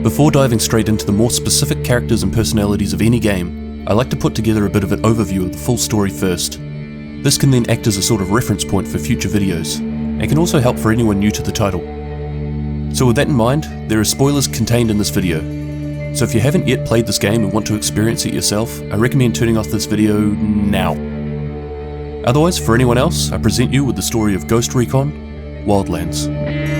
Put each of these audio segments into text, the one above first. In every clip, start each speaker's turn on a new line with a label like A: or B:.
A: Before diving straight into the more specific characters and personalities of any game, I like to put together a bit of an overview of the full story first. This can then act as a sort of reference point for future videos, and can also help for anyone new to the title. So with that in mind, there are spoilers contained in this video. So if you haven't yet played this game and want to experience it yourself, I recommend turning off this video now. Otherwise, for anyone else, I present you with the story of Ghost Recon, Wildlands.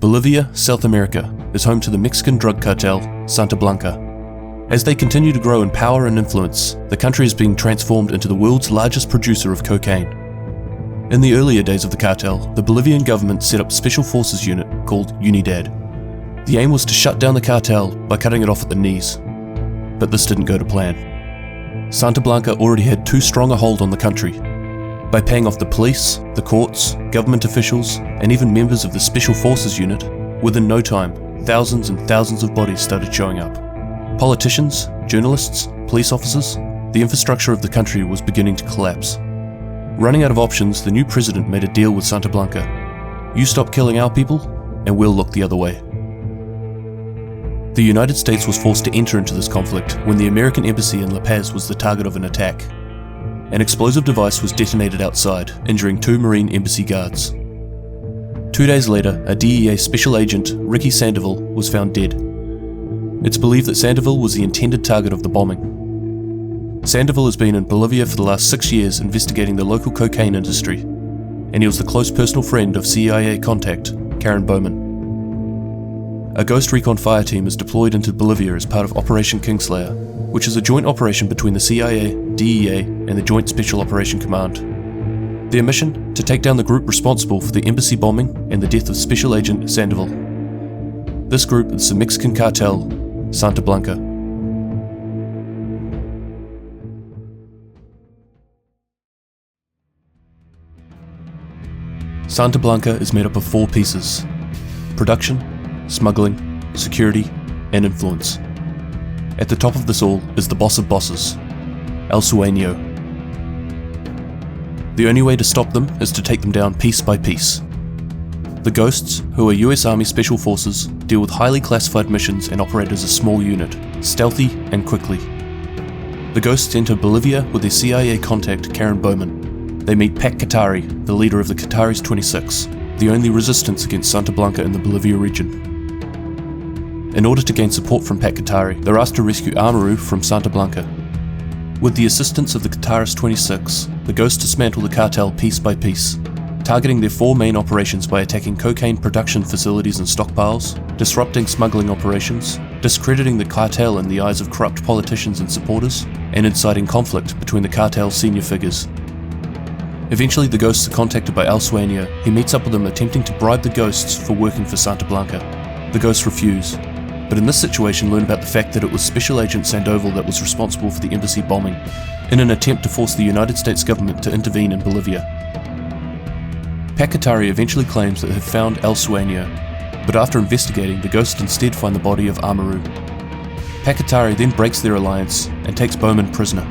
A: Bolivia, South America, is home to the Mexican drug cartel, Santa Blanca. As they continue to grow in power and influence, the country is being transformed into the world's largest producer of cocaine. In the earlier days of the cartel, the Bolivian government set up a special forces unit called Unidad. The aim was to shut down the cartel by cutting it off at the knees. But this didn't go to plan. Santa Blanca already had too strong a hold on the country. By paying off the police, the courts, government officials, and even members of the Special Forces Unit, within no time, thousands and thousands of bodies started showing up. Politicians, journalists, police officers, the infrastructure of the country was beginning to collapse. Running out of options, the new president made a deal with Santa Blanca. You stop killing our people, and we'll look the other way. The United States was forced to enter into this conflict when the American embassy in La Paz was the target of an attack. An explosive device was detonated outside, injuring 2 Marine embassy guards. 2 days later, a DEA special agent, Ricky Sandoval, was found dead. It's believed that Sandoval was the intended target of the bombing. Sandoval has been in Bolivia for the last 6 years investigating the local cocaine industry, and he was the close personal friend of CIA contact, Karen Bowman. A Ghost Recon fire team is deployed into Bolivia as part of Operation Kingslayer, which is a joint operation between the CIA, DEA, and the Joint Special Operation Command. Their mission? To take down the group responsible for the embassy bombing and the death of Special Agent Sandoval. This group is the Mexican cartel, Santa Blanca. Santa Blanca is made up of 4 pieces: production, smuggling, security, and influence. At the top of this all is the boss of bosses, El Sueño. The only way to stop them is to take them down piece by piece. The Ghosts, who are US Army Special Forces, deal with highly classified missions and operate as a small unit, stealthy and quickly. The Ghosts enter Bolivia with their CIA contact Karen Bowman. They meet Pac Katari, the leader of the Qataris 26, the only resistance against Santa Blanca in the Bolivia region. In order to gain support from Pac Katari, they're asked to rescue Amaru from Santa Blanca. With the assistance of the Qataris 26, the Ghosts dismantle the cartel piece by piece, targeting their 4 main operations by attacking cocaine production facilities and stockpiles, disrupting smuggling operations, discrediting the cartel in the eyes of corrupt politicians and supporters, and inciting conflict between the cartel's senior figures. Eventually, the Ghosts are contacted by El Sueño. He meets up with them, attempting to bribe the Ghosts for working for Santa Blanca. The Ghosts refuse, but in this situation learn about the fact that it was Special Agent Sandoval that was responsible for the embassy bombing, in an attempt to force the United States government to intervene in Bolivia. Pac Katari eventually claims that they have found El Sueño, but after investigating, the Ghosts instead find the body of Amaru. Pac Katari then breaks their alliance and takes Bowman prisoner,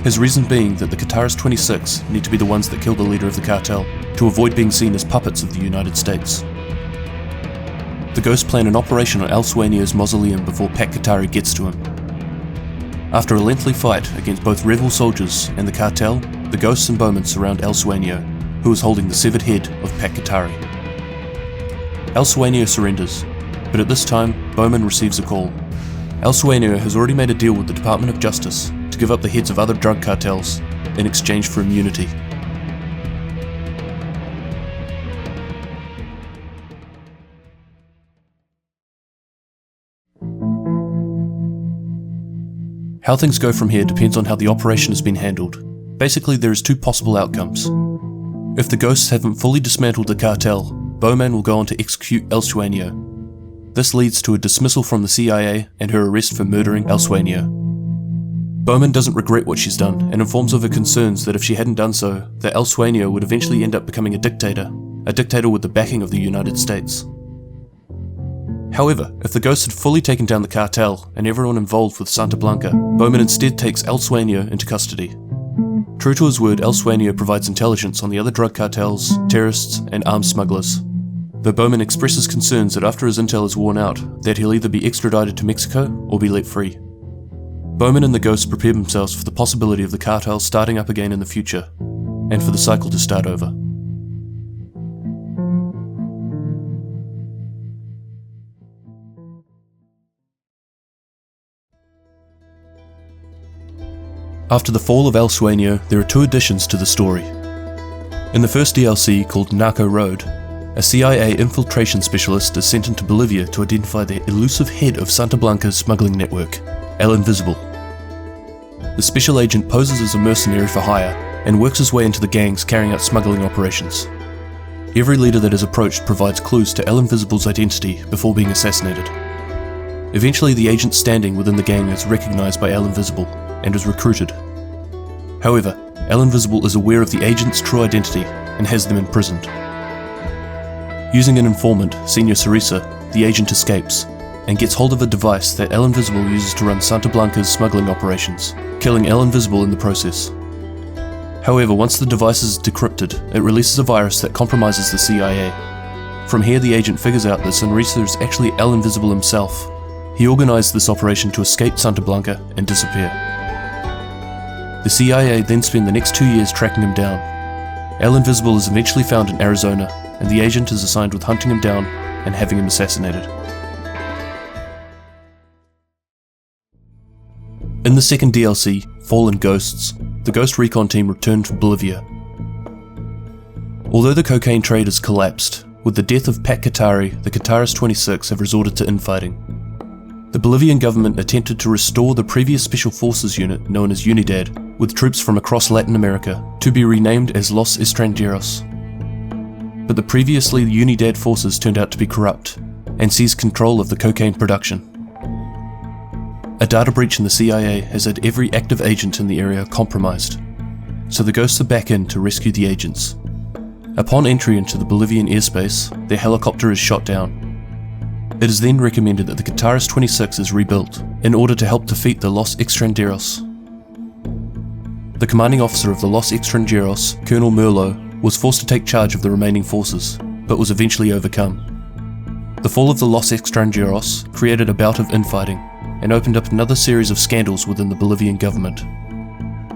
A: his reason being that the Qataris 26 need to be the ones that kill the leader of the cartel, to avoid being seen as puppets of the United States. The Ghosts plan an operation on El Sueño's mausoleum before Pac Katari gets to him. After a lengthy fight against both rebel soldiers and the cartel, the Ghosts and Bowman surround El Sueño, who is holding the severed head of Pac Katari. El Sueño surrenders, but at this time, Bowman receives a call. El Sueño has already made a deal with the Department of Justice to give up the heads of other drug cartels in exchange for immunity. How things go from here depends on how the operation has been handled. Basically, there is 2 possible outcomes. If the Ghosts haven't fully dismantled the cartel, Bowman will go on to execute El Sueño. This leads to a dismissal from the CIA and her arrest for murdering El Sueño. Bowman doesn't regret what she's done and informs of her concerns that if she hadn't done so, that El Sueño would eventually end up becoming a dictator with the backing of the United States. However, if the ghosts had fully taken down the cartel and everyone involved with Santa Blanca, Bowman instead takes El Sueño into custody. True to his word, El Sueño provides intelligence on the other drug cartels, terrorists, and arms smugglers. Though Bowman expresses concerns that after his intel is worn out, that he'll either be extradited to Mexico or be let free. Bowman and the ghosts prepare themselves for the possibility of the cartel starting up again in the future, and for the cycle to start over. After the fall of El Sueño, there are two additions to the story. In the first DLC, called Narco Road, a CIA infiltration specialist is sent into Bolivia to identify the elusive head of Santa Blanca's smuggling network, El Invisible. The special agent poses as a mercenary for hire and works his way into the gangs carrying out smuggling operations. Every leader that is approached provides clues to El Invisible's identity before being assassinated. Eventually, the agent standing within the gang is recognized by El Invisible and is recruited. However, El Invisible is aware of the agent's true identity and has them imprisoned. Using an informant, Senior Cerisa, the agent escapes and gets hold of a device that El Invisible uses to run Santa Blanca's smuggling operations, killing El Invisible in the process. However, once the device is decrypted, it releases a virus that compromises the CIA. From here, the agent figures out that Cerisa is actually El Invisible himself. He organized this operation to escape Santa Blanca and disappear. The CIA then spend the next 2 years tracking him down. El Invisible is eventually found in Arizona, and the agent is assigned with hunting him down and having him assassinated. In the second DLC, Fallen Ghosts, the Ghost Recon team returned to Bolivia. Although the cocaine trade has collapsed, with the death of Pat Katari, the Kataris 26 have resorted to infighting. The Bolivian government attempted to restore the previous Special Forces unit known as Unidad, with troops from across Latin America, to be renamed as Los Extranjeros. But the previously Unidad forces turned out to be corrupt, and seized control of the cocaine production. A data breach in the CIA has had every active agent in the area compromised, so the ghosts are back in to rescue the agents. Upon entry into the Bolivian airspace, their helicopter is shot down. It is then recommended that the Kataris 26 is rebuilt, in order to help defeat the Los Extranjeros. The commanding officer of the Los Extranjeros, Colonel Merlo, was forced to take charge of the remaining forces, but was eventually overcome. The fall of the Los Extranjeros created a bout of infighting, and opened up another series of scandals within the Bolivian government.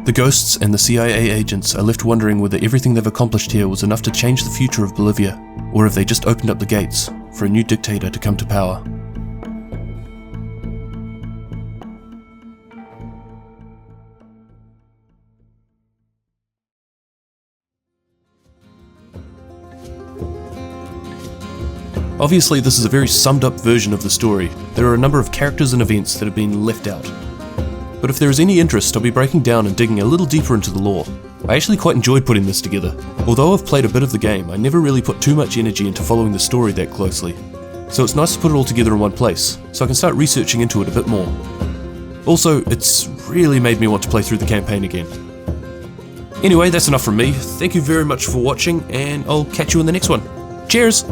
A: The ghosts and the CIA agents are left wondering whether everything they've accomplished here was enough to change the future of Bolivia, or if they just opened up the gates for a new dictator to come to power. Obviously, this is a very summed up version of the story. There are a number of characters and events that have been left out. But if there is any interest, I'll be breaking down and digging a little deeper into the lore. I actually quite enjoyed putting this together. Although I've played a bit of the game, I never really put too much energy into following the story that closely. So it's nice to put it all together in one place, so I can start researching into it a bit more. Also, it's really made me want to play through the campaign again. Anyway, that's enough from me. Thank you very much for watching, and I'll catch you in the next one. Cheers!